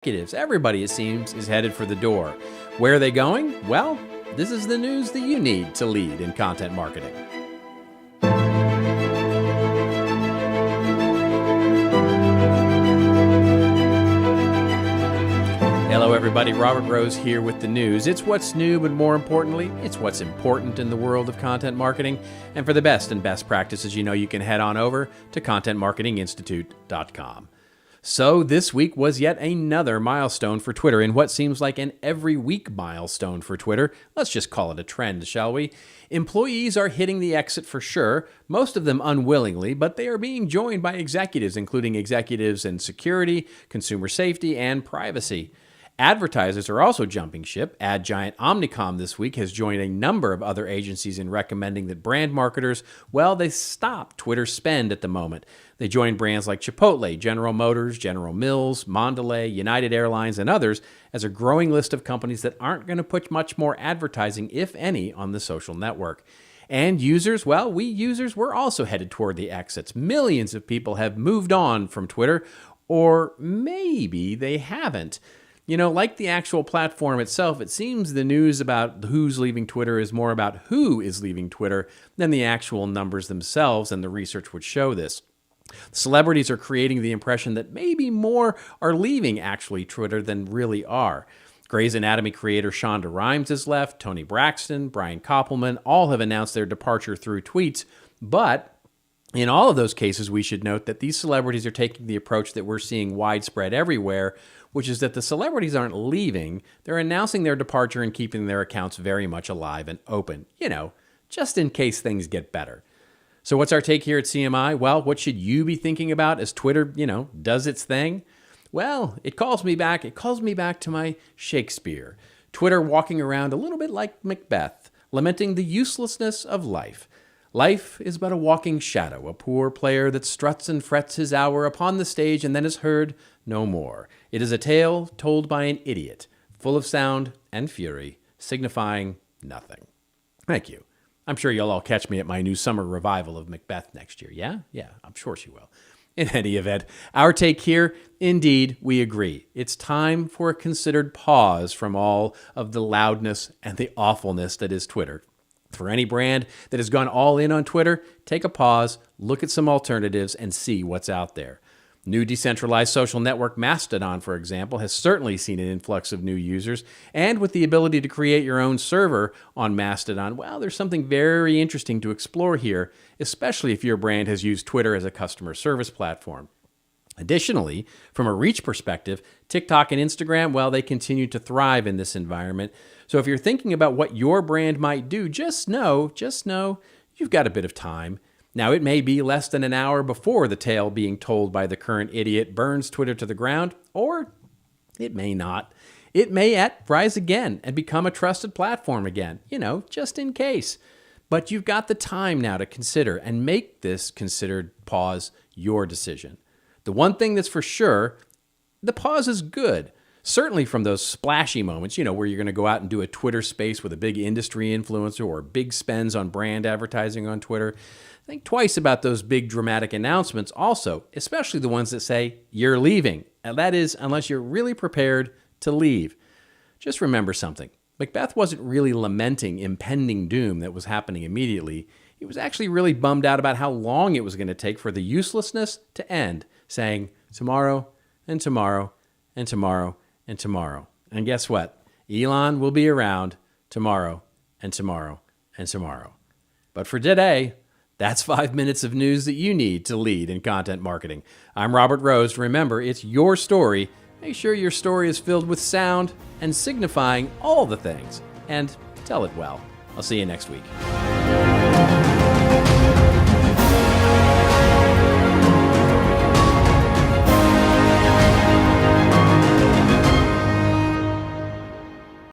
executives. Everybody, it seems, is headed for the door. Where are they going? Well, this is the news that you need to lead in content marketing. Hello everybody, Robert Rose here with the news. It's what's new, but more importantly, it's what's important in the world of content marketing. And for the best and best practices, you can head on over to contentmarketinginstitute.com. So this week was yet another milestone for Twitter in what seems like an every week milestone for Twitter. Let's just call it a trend, shall we? Employees are hitting the exit for sure, most of them unwillingly, but they are being joined by executives, including executives in security, consumer safety, and privacy. Advertisers are also jumping ship. Ad giant Omnicom this week has joined a number of other agencies in recommending that brand marketers, they stop Twitter spend at the moment. They join brands like Chipotle, General Motors, General Mills, Mondelez, United Airlines, and others as a growing list of companies that aren't going to put much more advertising, if any, on the social network. And users, we users, we're also headed toward the exits. Millions of people have moved on from Twitter, or maybe they haven't. Like the actual platform itself, it seems the news about who's leaving Twitter is more about who is leaving Twitter than the actual numbers themselves, and the research would show this. Celebrities are creating the impression that maybe more are leaving actually Twitter than really are. Grey's Anatomy creator Shonda Rhimes has left, Toni Braxton, Brian Koppelman all have announced their departure through tweets, but in all of those cases, we should note that these celebrities are taking the approach that we're seeing widespread everywhere, which is that the celebrities aren't leaving, they're announcing their departure and keeping their accounts very much alive and open, just in case things get better. So what's our take here at CMI? Well, what should you be thinking about as Twitter, does its thing? Well, it calls me back to my Shakespeare. Twitter walking around a little bit like Macbeth, lamenting the uselessness of life. Life is but a walking shadow, a poor player that struts and frets his hour upon the stage and then is heard no more. It is a tale told by an idiot, full of sound and fury, signifying nothing. Thank you. I'm sure you'll all catch me at my new summer revival of Macbeth next year. Yeah, I'm sure she will. In any event, our take here, indeed, we agree. It's time for a considered pause from all of the loudness and the awfulness that is Twitter. For any brand that has gone all in on Twitter, take a pause, look at some alternatives, and see what's out there. New decentralized social network Mastodon, for example, has certainly seen an influx of new users, and with the ability to create your own server on Mastodon, there's something very interesting to explore here, especially if your brand has used Twitter as a customer service platform. Additionally, from a reach perspective, TikTok and Instagram, they continue to thrive in this environment. So if you're thinking about what your brand might do, just know you've got a bit of time. Now, it may be less than an hour before the tale being told by the current idiot burns Twitter to the ground, or it may not. It may rise again and become a trusted platform again, just in case. But you've got the time now to consider and make this considered pause your decision. The one thing that's for sure, the pause is good. Certainly from those splashy moments, where you're going to go out and do a Twitter space with a big industry influencer or big spends on brand advertising on Twitter. Think twice about those big dramatic announcements also, especially the ones that say you're leaving. And that is, unless you're really prepared to leave. Just remember something. Macbeth wasn't really lamenting impending doom that was happening immediately. He was actually really bummed out about how long it was going to take for the uselessness to end, saying tomorrow and tomorrow and tomorrow and tomorrow. And guess what? Elon will be around tomorrow and tomorrow and tomorrow. But for today, that's 5 minutes of news that you need to lead in content marketing. I'm Robert Rose. Remember, it's your story. Make sure your story is filled with sound and signifying all the things. And tell it well. I'll see you next week.